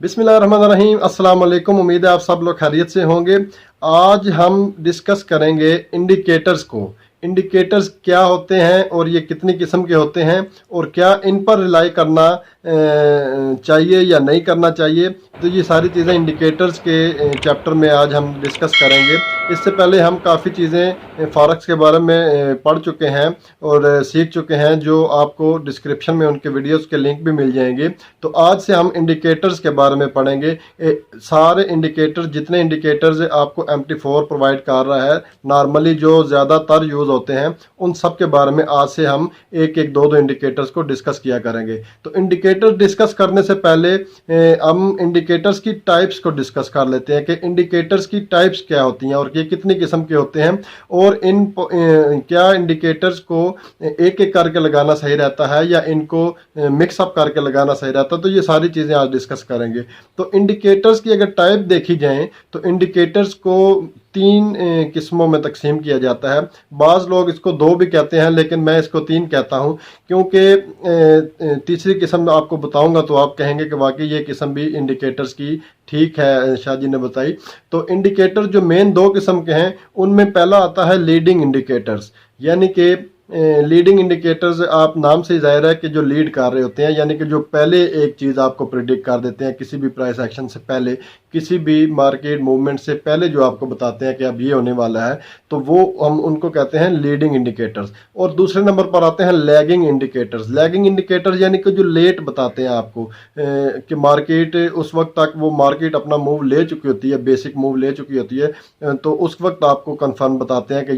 बिस्मिल्लाहिर्रहमानिर्रहीम। अस्सलाम वालेकुम। उम्मीद है आप सब लोग खैरियत से होंगे। आज हम डिस्कस करेंगे इंडिकेटर्स को। इंडिकेटर्स क्या होते हैं और ये कितनी किस्म के होते हैं और क्या इन पर रिलाई करना चाहिए या नहीं करना चाहिए। तो ये सारी चीज़ें इंडिकेटर्स के चैप्टर में आज हम डिस्कस करेंगे। इससे पहले हम काफ़ी चीज़ें फॉरेक्स के बारे में पढ़ चुके हैं और सीख चुके हैं, जो आपको डिस्क्रिप्शन में उनके वीडियोस के लिंक भी मिल जाएंगे। तो आज से हम इंडिकेटर्स के बारे में पढ़ेंगे। सारे इंडिकेटर्स, जितने इंडिकेटर्स आपको MT4 प्रोवाइड कर रहा है, नॉर्मली जो ज़्यादातर यूज़ होते हैं, उन सब के बारे में आज से हम एक एक दो दो इंडिकेटर्स को डिस्कस किया करेंगे। तो इंडिकेटर डिस्कस करने से पहले हम इंडिकेटर्स की टाइप्स को डिस्कस कर लेते हैं कि इंडिकेटर्स की टाइप्स क्या होती हैं और ये कितनी किस्म के होते हैं, और इन क्या इंडिकेटर्स को एक एक करके लगाना सही रहता है या इनको मिक्सअप करके लगाना सही रहता है। तो ये सारी चीज़ें आज डिस्कस करेंगे। तो इंडिकेटर्स की अगर टाइप देखी जाए तो इंडिकेटर्स को तीन किस्मों में तकसीम किया जाता है। बाज़ लोग इसको दो भी कहते हैं, लेकिन मैं इसको तीन कहता हूँ, क्योंकि तीसरी किस्म आपको बताऊंगा तो आप कहेंगे कि वाकई ये किस्म भी इंडिकेटर्स की ठीक है, शाह जी ने बताई। तो इंडिकेटर जो मेन दो किस्म के हैं, उनमें पहला आता है लीडिंग इंडिकेटर्स। यानी कि लीडिंग इंडिकेटर्स, आप नाम से ही जाहिर है कि जो लीड कर रहे होते हैं, यानी कि जो पहले एक चीज़ आपको प्रिडिक्ट कर देते हैं, किसी भी प्राइस एक्शन से पहले, किसी भी मार्केट मूवमेंट से पहले जो आपको बताते हैं कि अब ये होने वाला है, तो वो हम उनको कहते हैं लीडिंग इंडिकेटर्स। और दूसरे नंबर पर आते हैं लैगिंग इंडिकेटर्स। लैगिंग इंडिकेटर्स यानी कि जो लेट बताते हैं आपको कि मार्केट उस वक्त तक, वो मार्केट अपना मूव ले चुकी होती है, बेसिक मूव ले चुकी होती है, तो उस वक्त आपको कंफर्म बताते हैं कि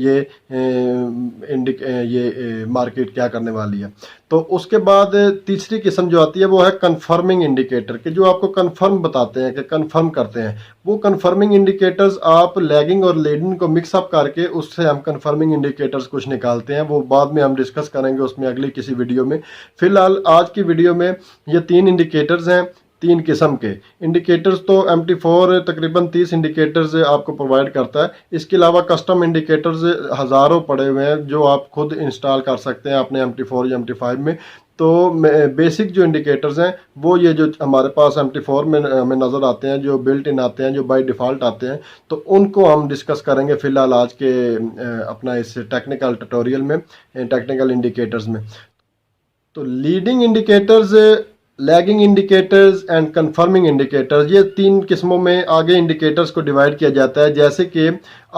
ये मार्केट क्या करने वाली है। तो उसके बाद तीसरी किस्म जो आती है वो है कंफर्मिंग इंडिकेटर, कि जो आपको कंफर्म बताते हैं, कि कंफर्म करते हैं। वो कंफर्मिंग इंडिकेटर्स आप लैगिंग और लीडिंग को मिक्सअप करके उससे हम कंफर्मिंग इंडिकेटर्स कुछ निकालते हैं। वो बाद में हम डिस्कस करेंगे उसमें अगली किसी वीडियो में। फिलहाल आज की वीडियो में ये तीन इंडिकेटर्स हैं, तीन किस्म के इंडिकेटर्स। तो MT4 तकरीबन 30 इंडिकेटर्स आपको प्रोवाइड करता है। इसके अलावा कस्टम इंडिकेटर्स हज़ारों पड़े हुए हैं जो आप खुद इंस्टॉल कर सकते हैं अपने MT4 या MT5 में। तो बेसिक जो इंडिकेटर्स हैं वो ये जो हमारे पास MT4 में हमें नज़र आते हैं, जो बिल्ट इन आते हैं, जो बाय डिफ़ॉल्ट आते हैं, तो उनको हम डिस्कस करेंगे फ़िलहाल आज के अपना इस टेक्निकल ट्यूटोरियल में, टेक्निकल इंडिकेटर्स में। तो leading indicators, lagging indicators and confirming indicators, ये तीन किस्मों में आगे इंडिकेटर्स को डिवाइड किया जाता है। जैसे कि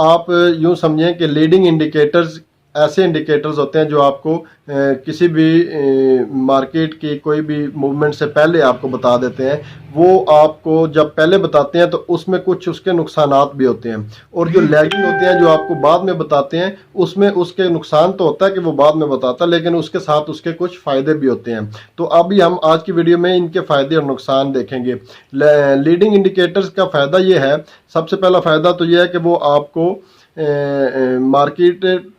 आप यूँ समझें कि लीडिंग इंडिकेटर्स ऐसे इंडिकेटर्स होते हैं जो आपको किसी भी मार्केट की कोई भी मूवमेंट से पहले आपको बता देते हैं। वो आपको जब पहले बताते हैं तो उसमें कुछ उसके नुकसानात भी होते हैं, और जो लैगिंग होते हैं जो आपको बाद में बताते हैं, उसमें उसके नुकसान तो होता है कि वो बाद में बताता है, लेकिन उसके साथ उसके कुछ फ़ायदे भी होते हैं। तो अभी हम आज की वीडियो में इनके फ़ायदे और नुकसान देखेंगे। लीडिंग इंडिकेटर्स का फ़ायदा ये है, सबसे पहला फ़ायदा तो ये है कि वो आपको मार्केट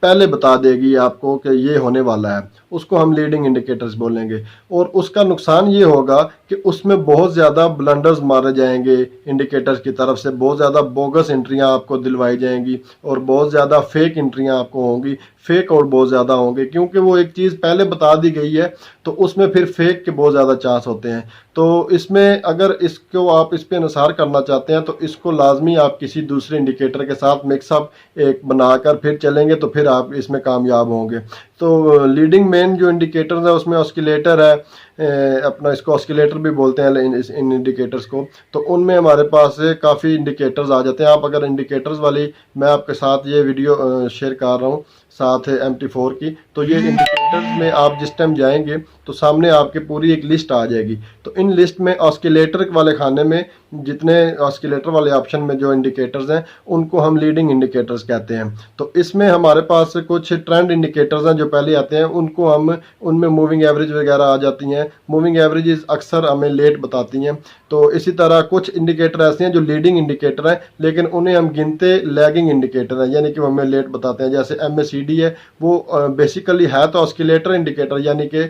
पहले बता देगी आपको कि ये होने वाला है, उसको हम लीडिंग इंडिकेटर्स बोलेंगे। और उसका नुकसान ये होगा कि उसमें बहुत ज़्यादा ब्लंडर्स मारे जाएंगे इंडिकेटर्स की तरफ से, बहुत ज़्यादा बोगस एंट्रियां आपको दिलवाई जाएंगी और बहुत ज़्यादा फेक एंट्रियां आपको होंगी, फेक और बहुत ज़्यादा होंगे, क्योंकि वो एक चीज़ पहले बता दी गई है तो उसमें फिर फेक के बहुत ज़्यादा चांस होते हैं। तो इसमें अगर इसको आप इस पे अनुसार करना चाहते हैं तो इसको लाजमी आप किसी दूसरे इंडिकेटर के साथ मिक्सअप एक बनाकर फिर चलेंगे तो फिर आप इसमें कामयाब होंगे। तो लीडिंग मेन जो इंडिकेटर्स है उसमें ऑस्किलेटर है, अपना इसको ऑस्किलेटर भी बोलते हैं इन इंडिकेटर्स को। तो उनमें हमारे पास काफ़ी इंडिकेटर्स आ जाते हैं। आप अगर इंडिकेटर्स वाली, मैं आपके साथ ये वीडियो शेयर कर रहा हूँ साथ है MT4 की, तो ये इंडिकेटर्स में आप जिस टाइम जाएंगे तो सामने आपके पूरी एक लिस्ट आ जाएगी। तो इन लिस्ट में ऑस्किलेटर वाले खाने में जितने ऑस्किलेटर वाले ऑप्शन में जो इंडिकेटर्स हैं उनको हम लीडिंग इंडिकेटर्स कहते हैं। तो इसमें हमारे पास कुछ ट्रेंड इंडिकेटर्स हैं जो पहले आते हैं, उनको हम, उनमें मूविंग एवरेज वगैरह आ जाती हैं। मूविंग एवरेजेस अक्सर हमें लेट बताती हैं। तो इसी तरह कुछ इंडिकेटर ऐसे हैं जो लीडिंग इंडिकेटर हैं लेकिन उन्हें हम गिनते लैगिंग इंडिकेटर हैं, यानी कि वो हमें लेट बताते हैं। जैसे MACD है, वो बेसिकली है तो ऑस्किलेटर इंडिकेटर, यानी कि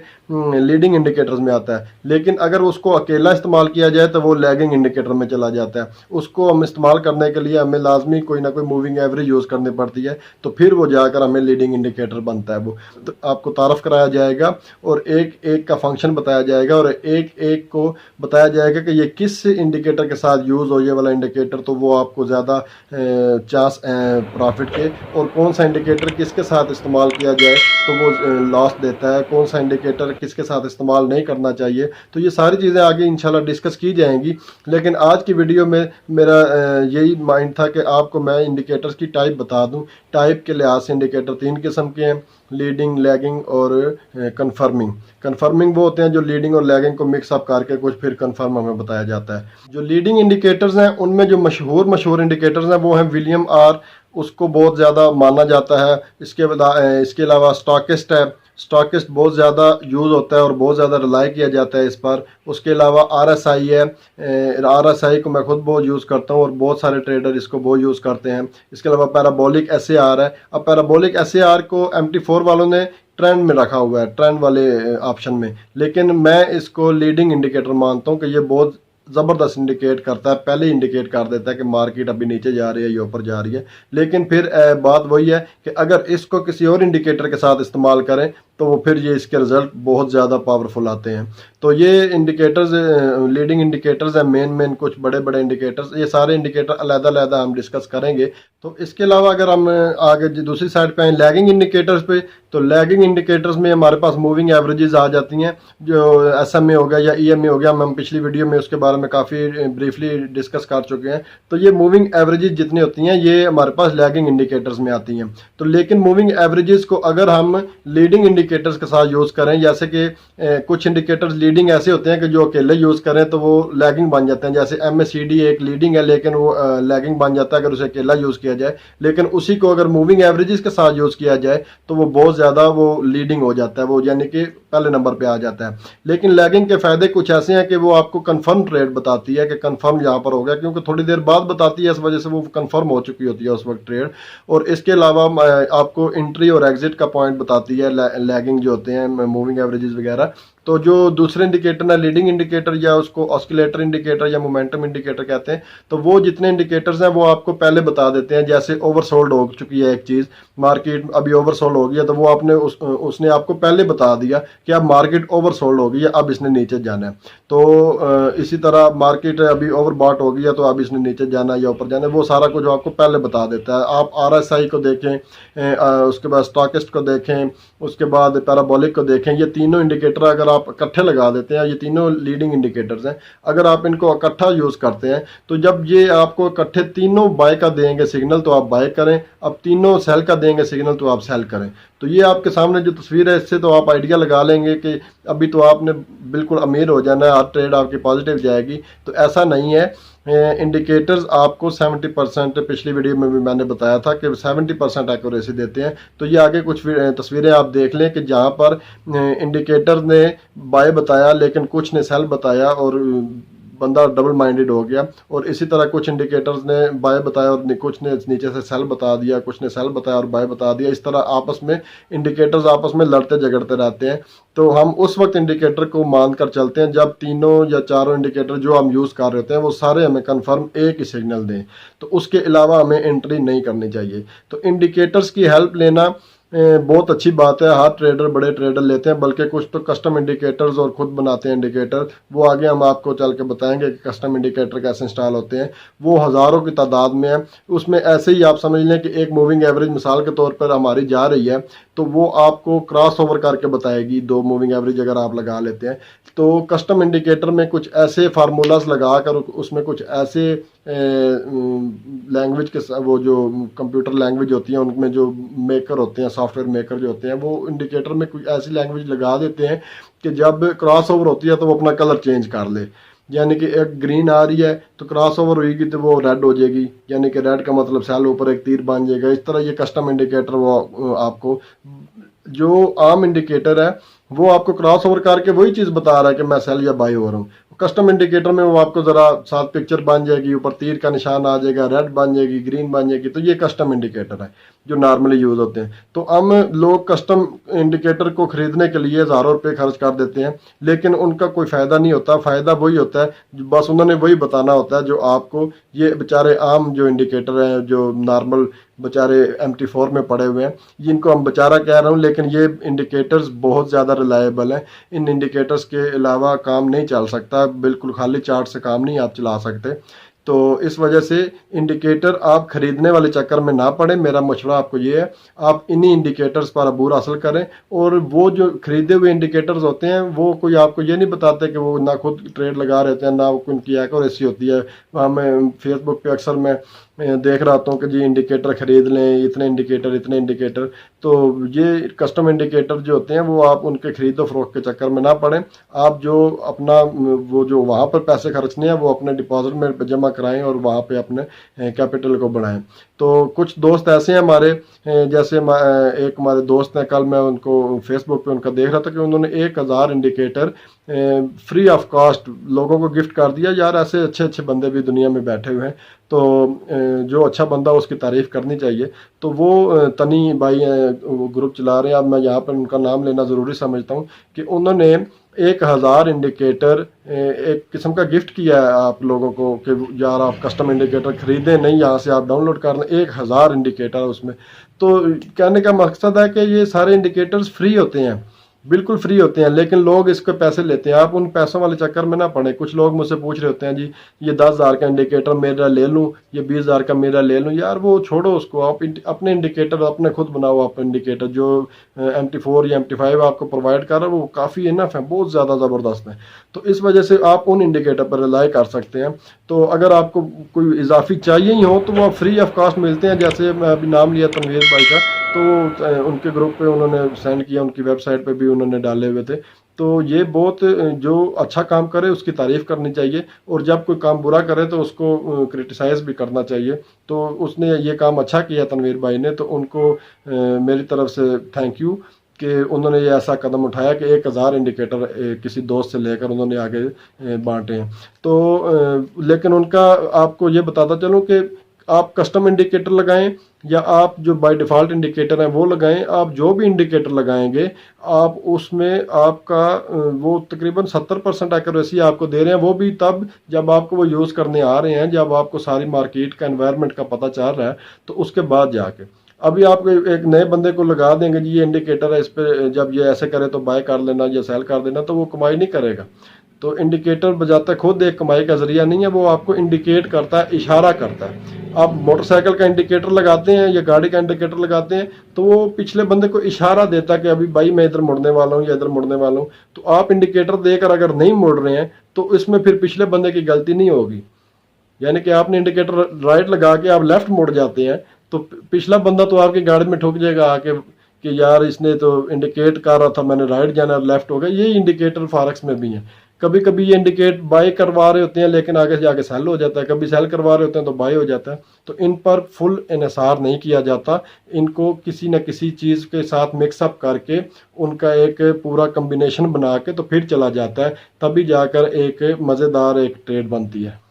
लीडिंग इंडिकेटर्स में आता है। लेकिन अगर उसको अकेला इस्तेमाल किया जाए तो वो लैगिंग इंडिकेटर में चला जाता है। उसको हम इस्तेमाल करने के लिए हमें लाजमी कोई ना कोई मूविंग एवरेज यूज़ करनी पड़ती है, तो फिर वो जाकर हमें लीडिंग इंडिकेटर बनता है। वो तो आपको तारफ़ कराया जाएगा और एक एक का फंक्शन बताया जाएगा और एक एक को बताया जाएगा कि ये किस इंडिकेटर के साथ यूज़ हो, ये वाला इंडिकेटर, तो वो आपको ज़्यादा चांस प्रॉफिट के, और कौन सा इंडिकेटर किसके साथ इस्तेमाल किया जाए तो वो लॉस देता है, कौन सा इंडिकेटर किसके साथ इस्तेमाल नहीं करना चाहिए। तो ये सारी चीज़ें आगे इंशाल्लाह डिस्कस की जाएंगी। लेकिन आज की वीडियो में मेरा यही माइंड था कि आपको मैं इंडिकेटर्स की टाइप बता दूं। टाइप के लिहाज से इंडिकेटर 3 किस्म के हैं, लीडिंग, लैगिंग और कन्फर्मिंग। कन्फर्मिंग वो होते हैं जो लीडिंग और लैगिंग को मिक्सअप करके कुछ फिर कन्फर्म हमें बताया जाता है। जो लीडिंग इंडिकेटर्स हैं उनमें जो मशहूर इंडिकेटर्स हैं वो हैं विलियम आर, उसको बहुत ज़्यादा माना जाता है। इसके अलावा स्टॉकिस्ट है, स्टॉकिस्ट बहुत ज़्यादा यूज़ होता है और बहुत ज़्यादा रिलाई किया जाता है इस पर। उसके अलावा RSI है, RSI को मैं खुद बहुत यूज़ करता हूँ और बहुत सारे ट्रेडर इसको बहुत यूज़ करते हैं। इसके अलावा पैराबोलिक SAR है। अब पैराबोलिक SAR को MT4 वालों ने ट्रेंड में रखा हुआ है, ट्रेंड वाले ऑप्शन में, लेकिन मैं इसको लीडिंग इंडिकेटर मानता हूँ कि ये बहुत ज़बरदस्त इंडिकेट करता है। पहले इंडिकेट कर देता है कि मार्केट अभी नीचे जा रही है या ऊपर जा रही है। लेकिन फिर बात वही है कि अगर इसको किसी और इंडिकेटर के साथ इस्तेमाल करें तो वो फिर ये इसके रिज़ल्ट बहुत ज़्यादा पावरफुल आते हैं। तो ये इंडिकेटर्स लीडिंग इंडिकेटर्स हैं, मेन कुछ बड़े बड़े इंडिकेटर्स। ये सारे इंडिकेटर अलग-अलग हम डिस्कस करेंगे। तो इसके अलावा अगर हम आगे दूसरी साइड पे आए लैगिंग इंडिकेटर्स पे, तो लैगिंग इंडिकेटर्स में हमारे पास मूविंग एवरेजेस आ जाती हैं, जो SMA हो गया या EMA हो गया। हम पिछली वीडियो में उसके बारे में काफ़ी ब्रीफली डिस्कस कर चुके हैं। तो ये मूविंग एवरेजेस जितनी होती हैं ये हमारे पास लैगिंग इंडिकेटर्स में आती हैं। तो लेकिन मूविंग एवरेजेस को अगर हम लीडिंग इंडिकेटर्स के साथ यूज़ करें, जैसे कि कुछ इंडिकेटर्स लीडिंग ऐसे होते हैं कि जो अकेले यूज़ करें तो वो लैगिंग बन जाते हैं। जैसे MACD एक लीडिंग है लेकिन वो लैगिंग बन जाता है अगर उसे अकेला यूज़ किया जाए। लेकिन उसी को अगर मूविंग एवरेजेस के साथ यूज़ किया जाए तो वो बहुत ज़्यादा वो लीडिंग हो जाता है, वो यानी कि पहले नंबर पे आ जाता है। लेकिन लैगिंग के फ़ायदे कुछ ऐसे हैं कि वो आपको कंफर्म ट्रेड बताती है कि कंफर्म यहाँ पर हो गया, क्योंकि थोड़ी देर बाद बताती है, इस वजह से वो कंफर्म हो चुकी होती है उस वक्त ट्रेड। और इसके अलावा आपको एंट्री और एग्जिट का पॉइंट बताती है लैगिंग जो होते हैं मूविंग एवरेजेस वगैरह। तो जो दूसरे इंडिकेटर है लीडिंग इंडिकेटर या उसको ऑस्किलेटर इंडिकेटर या मोमेंटम इंडिकेटर कहते हैं, तो वो जितने इंडिकेटर्स हैं वो आपको पहले बता देते हैं। जैसे ओवरसोल्ड हो चुकी है एक चीज़, मार्केट अभी ओवरसोल्ड हो गई है, तो वो आपने उसने आपको पहले बता दिया कि अब मार्केट ओवरसोल्ड हो गई है, अब इसने नीचे जाना है। तो इसी तरह मार्केट अभी ओवरबॉट हो गई है तो अब इसने नीचे जाना है या ऊपर जाना है, वो सारा कुछ आपको पहले बता देता है। आप RSI को देखें, उसके बाद स्टॉकिस्ट को देखें, उसके बाद पैराबोलिक को देखें। ये तीनों इंडिकेटर अगर आप इकट्ठे लगा देते हैं, ये तीनों लीडिंग इंडिकेटर्स हैं, अगर आप इनको इकट्ठा यूज़ करते हैं तो जब ये आपको इकट्ठे तीनों बाय का देंगे सिग्नल तो आप बाय करें, अब तीनों सेल का देंगे सिग्नल तो आप सेल करें। तो ये आपके सामने जो तस्वीर है इससे तो आप आइडिया लगा लेंगे कि अभी तो आपने बिल्कुल अमीर हो जाना है, हर ट्रेड आपकी पॉजिटिव जाएगी। तो ऐसा नहीं है। इंडिकेटर्स आपको 70%, पिछली वीडियो में भी मैंने बताया था कि 70% एक्यूरेसी देते हैं। तो ये आगे कुछ तस्वीरें आप देख लें कि जहाँ पर इंडिकेटर ने बाय बताया लेकिन कुछ ने सेल बताया और बंदा डबल माइंडेड हो गया। और इसी तरह कुछ इंडिकेटर्स ने बाय बताया और कुछ ने नीचे से सेल बता दिया, कुछ ने सेल बताया और बाय बता दिया। इस तरह आपस में इंडिकेटर्स आपस में लड़ते झगड़ते रहते हैं। तो हम उस वक्त इंडिकेटर को मान कर चलते हैं जब तीनों या चारों इंडिकेटर जो हम यूज़ कर रहे होते हैं वो सारे हमें कंफर्म एक ही सिग्नल दें। तो उसके अलावा हमें एंट्री नहीं करनी चाहिए। तो इंडिकेटर्स की हेल्प लेना बहुत अच्छी बात है, हर ट्रेडर बड़े ट्रेडर लेते हैं, बल्कि कुछ तो कस्टम इंडिकेटर्स और ख़ुद बनाते हैं इंडिकेटर। वो आगे हम आपको चल के बताएंगे कि कस्टम इंडिकेटर कैसे इंस्टॉल होते हैं। वो हज़ारों की तादाद में है। उसमें ऐसे ही आप समझ लें कि एक मूविंग एवरेज मिसाल के तौर पर हमारी जा रही है तो वो आपको क्रॉस ओवर करके बताएगी। 2 मूविंग एवरेज अगर आप लगा लेते हैं तो कस्टम इंडिकेटर में कुछ ऐसे फार्मूलाज लगा कर उसमें कुछ ऐसे लैंग्वेज के वो जो कंप्यूटर लैंग्वेज होती है उनमें जो मेकर होते हैं, सॉफ्टवेयर मेकर जो होते हैं, वो इंडिकेटर में कुछ ऐसी लैंग्वेज लगा देते हैं कि जब क्रॉस ओवर होती है तो वो अपना कलर चेंज कर ले। यानी कि एक ग्रीन आ रही है तो क्रॉस ओवर होगी तो वो रेड हो जाएगी, यानी कि रेड का मतलब सेल, ऊपर एक तीर बन जाएगा। इस तरह ये कस्टम इंडिकेटर वो आपको, जो आम इंडिकेटर है वो आपको क्रॉस ओवर करके वही चीज़ बता रहा है कि मैं सेल या बाई हो रहा हूँ। कस्टम इंडिकेटर में वो आपको ज़रा साथ पिक्चर बन जाएगी, ऊपर तीर का निशान आ जाएगा, रेड बन जाएगी, ग्रीन बन जाएगी। तो ये कस्टम इंडिकेटर है। जो नॉर्मली यूज़ होते हैं। तो हम लोग कस्टम इंडिकेटर को ख़रीदने के लिए हज़ारों रुपये खर्च कर देते हैं, लेकिन उनका कोई फ़ायदा नहीं होता। फ़ायदा वही होता है, बस उन्होंने वही बताना होता है जो आपको, ये बेचारे आम जो इंडिकेटर हैं, जो नॉर्मल बेचारे MT4 में पड़े हुए हैं, जिनको हम बेचारा कह रहा हूँ, लेकिन ये इंडिकेटर्स बहुत ज़्यादा रिलायबल हैं। इन इंडिकेटर्स के अलावा काम नहीं चल सकता, बिल्कुल खाली चार्ट से काम नहीं आप चला सकते। तो इस वजह से इंडिकेटर आप खरीदने वाले चक्कर में ना पड़े। मेरा मशवरा आपको ये है, आप इन्हीं इंडिकेटर्स पर अबूर हासिल करें। और वो जो खरीदे हुए इंडिकेटर्स होते हैं, वो कोई आपको ये नहीं बताते कि वो ना खुद ट्रेड लगा रहते हैं, ना उनकी एक्यूरेसी होती है। मैं फेसबुक पे अक्सर मैं देख रहा हूँ कि जी इंडिकेटर खरीद लें, इतने इंडिकेटर। तो ये कस्टम इंडिकेटर जो होते हैं, वो आप उनके खरीदो फरोख्त के चक्कर में ना पड़ें। आप जो अपना वो जो वहाँ पर पैसे खर्चने हैं, वो अपने डिपॉजिट में जमा कराएं और वहाँ पे अपने कैपिटल को बढ़ाएं। तो कुछ दोस्त ऐसे हैं हमारे, जैसे एक हमारे दोस्त हैं, कल मैं उनको फेसबुक पे उनका देख रहा था कि उन्होंने 1000 इंडिकेटर फ्री ऑफ कॉस्ट लोगों को गिफ्ट कर दिया। यार, ऐसे अच्छे अच्छे बंदे भी दुनिया में बैठे हुए हैं, तो जो अच्छा बंदा उसकी तारीफ़ करनी चाहिए। तो वो तनी भाई ग्रुप चला रहे हैं, अब मैं यहाँ पर उनका नाम लेना ज़रूरी समझता हूँ कि उन्होंने 1000 इंडिकेटर एक किस्म का गिफ्ट किया है आप लोगों को कि यार आप कस्टम इंडिकेटर खरीदें नहीं, यहाँ से आप डाउनलोड कर लें। 1000 इंडिकेटर उसमें। तो कहने का मकसद है कि ये सारे इंडिकेटर्स फ्री होते हैं, बिल्कुल फ्री होते हैं, लेकिन लोग इसके पैसे लेते हैं। आप उन पैसों वाले चक्कर में ना पड़े। कुछ लोग मुझसे पूछ रहे होते हैं, जी ये 10,000 का इंडिकेटर मेरा ले लूँ, ये 20,000 का मेरा ले लूँ। यार वो छोड़ो उसको, आप अपने इंडिकेटर अपने खुद बनाओ। आप इंडिकेटर जो MT4 या MT5 आपको प्रोवाइड कर रहा है, वो काफ़ी इनफ है, बहुत ज़्यादा ज़बरदस्त है। तो इस वजह से आप उन इंडिकेटर पर रिलाई कर सकते हैं। तो अगर आपको कोई इजाफी चाहिए ही हो, तो वो फ्री ऑफ कॉस्ट मिलते हैं। जैसे मैं अभी नाम लिया तनवीर भाई का, तो उनके ग्रुप पे उन्होंने सेंड किया, उनकी वेबसाइट पे भी उन्होंने डाले हुए थे। तो ये बहुत, जो अच्छा काम करे उसकी तारीफ़ करनी चाहिए, और जब कोई काम बुरा करे तो उसको क्रिटिसाइज़ भी करना चाहिए। तो उसने ये काम अच्छा किया तनवीर भाई ने, तो उनको मेरी तरफ से थैंक यू कि उन्होंने ये ऐसा कदम उठाया कि 1000 इंडिकेटर किसी दोस्त से लेकर उन्होंने आगे बांटे हैं। तो लेकिन उनका आपको ये बताता चलूँ कि आप कस्टम इंडिकेटर लगाएं या आप जो बाय डिफ़ॉल्ट इंडिकेटर हैं वो लगाएं। आप जो भी इंडिकेटर लगाएंगे, आप उसमें आपका वो तकरीबन 70% एक्यूरेसी आपको दे रहे हैं। वो भी तब जब आपको वो यूज़ करने आ रहे हैं, जब आपको सारी मार्केट का एनवायरनमेंट का पता चल रहा है, तो उसके बाद जाके। अभी आप एक नए बंदे को लगा देंगे, जी ये इंडिकेटर है, इस पर जब ये ऐसे करे तो बाय कर लेना या सेल कर देना, तो वो कमाई नहीं करेगा। तो इंडिकेटर बजाता खुद एक कमाई का जरिया नहीं है, वो आपको इंडिकेट करता है, इशारा करता है। आप मोटरसाइकिल का इंडिकेटर लगाते हैं या गाड़ी का इंडिकेटर लगाते हैं, तो वो पिछले बंदे को इशारा देता है कि अभी भाई मैं इधर मुड़ने वाला हूँ या इधर मुड़ने वाला हूँ। तो आप इंडिकेटर देकर अगर नहीं मुड़ रहे हैं, तो इसमें फिर पिछले बंदे की गलती नहीं होगी। यानी कि आपने इंडिकेटर राइट लगा के आप लेफ्ट मुड़ जाते हैं, तो पिछला बंदा तो आपकी गाड़ी में ठुक जाएगा आके कि यार इसने तो इंडिकेट कर रहा था, मैंने राइट जाना, लेफ्ट हो गया। ये इंडिकेटर फॉरेक्स में भी है। कभी कभी ये इंडिकेट बाय करवा रहे होते हैं, लेकिन आगे जाके सेल हो जाता है। कभी सेल करवा रहे होते हैं तो बाय हो जाता है। तो इन पर फुल इन्हिसार नहीं किया जाता। इनको किसी न किसी चीज़ के साथ मिक्सअप करके उनका एक पूरा कम्बिनेशन बना के तो फिर चला जाता है, तभी जाकर एक मज़ेदार एक ट्रेड बनती है।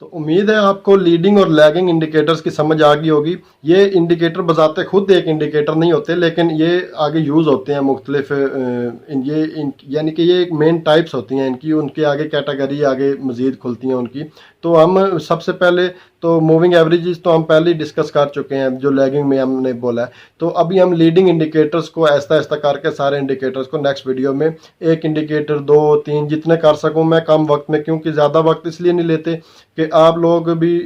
तो उम्मीद है आपको लीडिंग और लैगिंग इंडिकेटर्स की समझ आ गई होगी। ये इंडिकेटर बजाते खुद एक इंडिकेटर नहीं होते, लेकिन ये आगे यूज़ होते हैं मुख्तलिफ यानी कि ये एक मेन टाइप्स होती हैं इनकी, उनके आगे कैटेगरी आगे मज़ीद खुलती हैं उनकी। तो हम सबसे पहले तो मूविंग एवरेजेस तो हम पहले ही डिस्कस कर चुके हैं, जो लैगिंग में हमने बोला है। तो अभी हम लीडिंग इंडिकेटर्स को आहिस्ता आहिस्ता करके सारे इंडिकेटर्स को नेक्स्ट वीडियो में, एक इंडिकेटर 2 3 जितने कर सकूं मैं कम वक्त में, क्योंकि ज़्यादा वक्त इसलिए नहीं लेते कि आप लोग भी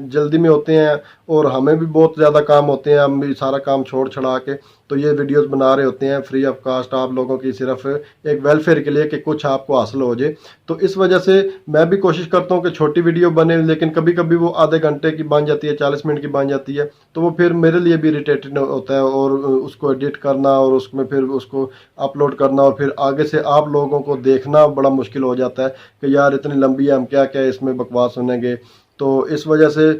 जल्दी में होते हैं और हमें भी बहुत ज़्यादा काम होते हैं। हम भी सारा काम छोड़ छड़ा के तो ये वीडियोस बना रहे होते हैं फ्री ऑफ कास्ट आप लोगों की, सिर्फ एक वेलफेयर के लिए कि कुछ आपको हासिल हो जाए। तो इस वजह से मैं भी कोशिश करता हूँ कि छोटी वीडियो बने, लेकिन कभी कभी वो आधे घंटे की बन जाती है, 40 मिनट की बन जाती है। तो वो फिर मेरे लिए भी इरिटेटिंग होता है, और उसको एडिट करना और उसमें फिर उसको अपलोड करना, और फिर आगे से आप लोगों को देखना बड़ा मुश्किल हो जाता है कि यार इतनी लंबी है, हम क्या क्या इसमें बकवास सुनेंगे। तो इस वजह से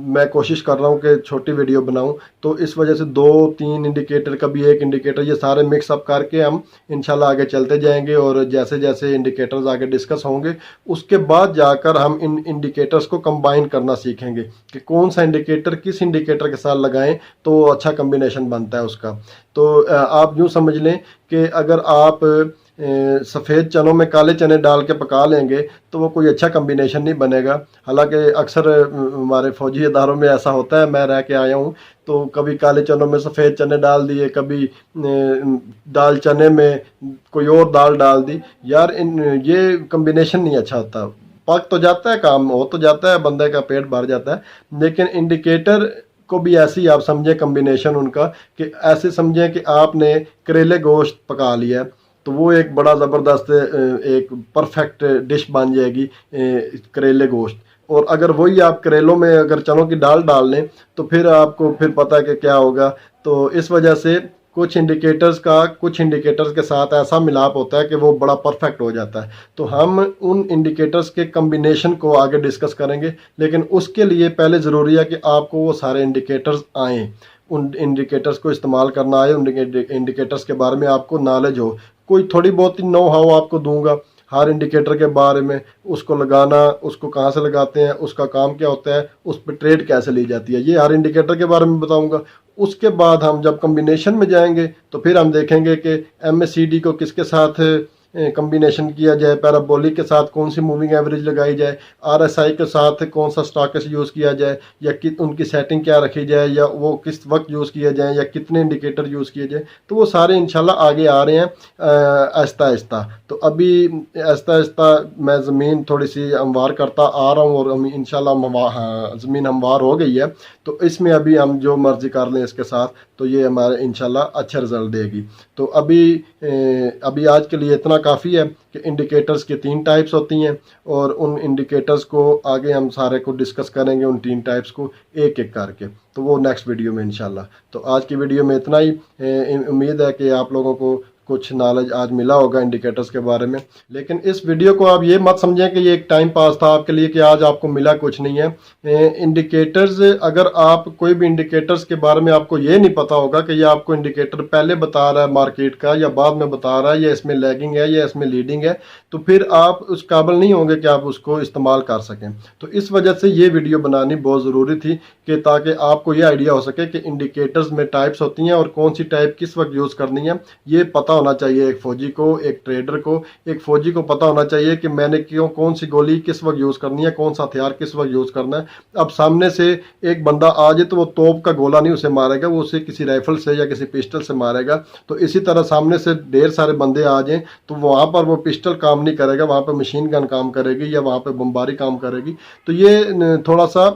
मैं कोशिश कर रहा हूँ कि छोटी वीडियो बनाऊं। तो इस वजह से 2-3 इंडिकेटर, कभी एक इंडिकेटर, ये सारे मिक्सअप करके हम इंशाल्लाह आगे चलते जाएंगे। और जैसे जैसे इंडिकेटर्स आगे डिस्कस होंगे उसके बाद जाकर हम इन इंडिकेटर्स को कंबाइन करना सीखेंगे कि कौन सा इंडिकेटर किस इंडिकेटर के साथ लगाएं तो अच्छा कम्बिनेशन बनता है उसका। तो आप यूँ समझ लें कि अगर आप सफ़ेद चनों में काले चने डाल के पका लेंगे तो वो कोई अच्छा कम्बिनेशन नहीं बनेगा। हालांकि अक्सर हमारे फौजी इदारों में ऐसा होता है, मैं रह के आया हूँ, तो कभी काले चनों में सफ़ेद चने डाल दिए, कभी दाल चने में कोई और दाल डाल दी। यार ये कम्बिनेशन नहीं अच्छा होता। पक तो जाता है, काम हो तो जाता है, बंदे का पेट भर जाता है, लेकिन इंडिकेटर को भी ऐसे ही आप समझें कम्बिनेशन उनका, कि ऐसे समझें कि आपने करेले गोश्त पका लिया है तो वो एक बड़ा ज़बरदस्त एक परफेक्ट डिश बन जाएगी करेले गोश्त। और अगर वही आप करेलों में अगर चनों की दाल डाल लें तो फिर आपको फिर पता है कि क्या होगा। तो इस वजह से कुछ इंडिकेटर्स के साथ ऐसा मिलाप होता है कि वो बड़ा परफेक्ट हो जाता है। तो हम उन इंडिकेटर्स के कम्बिनेशन को आगे डिस्कस करेंगे, लेकिन उसके लिए पहले ज़रूरी है कि आपको वो सारे इंडिकेटर्स आएँ, उन इंडिकेटर्स को इस्तेमाल करना आए, उन इंडिकेटर्स के बारे में आपको नॉलेज हो। कोई थोड़ी बहुत ही नो हाउ आपको दूंगा हर इंडिकेटर के बारे में, उसको लगाना, उसको कहाँ से लगाते हैं, उसका काम क्या होता है, उस पर ट्रेड कैसे ली जाती है, ये हर इंडिकेटर के बारे में बताऊंगा। उसके बाद हम जब कम्बिनेशन में जाएंगे तो फिर हम देखेंगे कि MACD को किसके साथ कम्बिनेशन किया जाए, पैराबोलिक के साथ कौन सी मूविंग एवरेज लगाई जाए, RSI के साथ कौन सा स्टॉकेस यूज़ किया जाए, या उनकी सेटिंग क्या रखी जाए, या वो किस वक्त यूज़ किया जाए, या कितने इंडिकेटर यूज़ किए जाए। तो वो सारे इंशाल्लाह आगे आ रहे हैं आहिस्ता आहिस्ता। तो अभी आहिस्ता आहिस्ता मैं ज़मीन थोड़ी सी हमवार करता आ रहा हूँ, और हम इंशाल्लाह ज़मीन हमवार हो गई है। तो इसमें अभी हम जो मर्ज़ी कर लें इसके साथ, तो ये हमारे इंशाल्लाह अच्छा रिज़ल्ट देगी। तो अभी आज के लिए इतना काफ़ी है कि इंडिकेटर्स की 3 टाइप्स होती हैं, और उन इंडिकेटर्स को आगे हम सारे को डिस्कस करेंगे, उन 3 टाइप्स को एक एक करके, तो वो नेक्स्ट वीडियो में इंशाल्लाह। तो आज की वीडियो में इतना ही। उम्मीद है कि आप लोगों को कुछ नॉलेज आज मिला होगा इंडिकेटर्स के बारे में। लेकिन इस वीडियो को आप ये मत समझें कि ये एक टाइम पास था आपके लिए, कि आज आपको मिला कुछ नहीं है। इंडिकेटर्स, अगर आप कोई भी इंडिकेटर्स के बारे में आपको ये नहीं पता होगा कि ये आपको इंडिकेटर पहले बता रहा है मार्केट का या बाद में बता रहा है, या इसमें लैगिंग है या इसमें लीडिंग है, तो फिर आप उस काबिल नहीं होंगे कि आप उसको इस्तेमाल कर सकें। तो इस वजह से ये वीडियो बनानी बहुत ज़रूरी थी, कि ताकि आपको ये आइडिया हो सके कि इंडिकेटर्स में टाइप्स होती हैं और कौन सी टाइप किस वक्त यूज़ करनी है। ये पता होना चाहिए एक फ़ौजी को, एक ट्रेडर को। एक फ़ौजी को पता होना चाहिए कि मैंने कौन सी गोली किस वक्त यूज़ करनी है, कौन सा हथियार किस वक्त यूज़ करना है। अब सामने से एक बंदा आ जाए तो वो तोप का गोला नहीं उसे मारेगा, वो उसे किसी राइफल से या किसी पिस्टल से मारेगा। तो इसी तरह सामने से ढेर सारे बंदे आ जाएं तो वहाँ पर वो पिस्टल काम नहीं करेगा, वहाँ पर मशीन गन काम करेगी, या वहाँ पर बमबारी काम करेगी। तो ये थोड़ा सा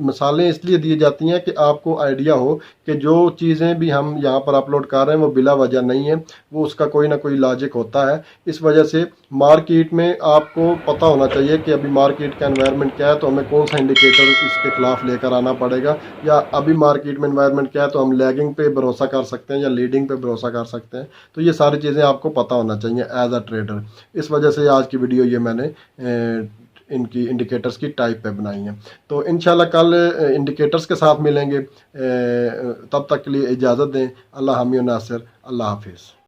मिसालें इसलिए दी जाती हैं कि आपको आइडिया हो कि जो चीज़ें भी हम यहाँ पर अपलोड कर रहे हैं वो बिला वजह नहीं है, वो उसका कोई ना कोई लॉजिक होता है। इस वजह से मार्केट में आपको पता होना चाहिए कि अभी मार्केट का एनवायरनमेंट क्या है, तो हमें कौन सा इंडिकेटर इसके खिलाफ लेकर आना पड़ेगा, या अभी मार्केट में एनवायरनमेंट क्या है तो हम लैगिंग पे भरोसा कर सकते हैं या लीडिंग पे भरोसा कर सकते हैं। तो ये सारी चीज़ें आपको पता होना चाहिए एज अ ट्रेडर। इस वजह से आज की वीडियो ये मैंने इनकी इंडिकेटर्स की टाइप पे बनाई है। तो इंशाल्लाह कल इंडिकेटर्स के साथ मिलेंगे। तब तक के लिए इजाज़त दें। अल्लाह हामी नासिर। अल्लाह हाफिज़।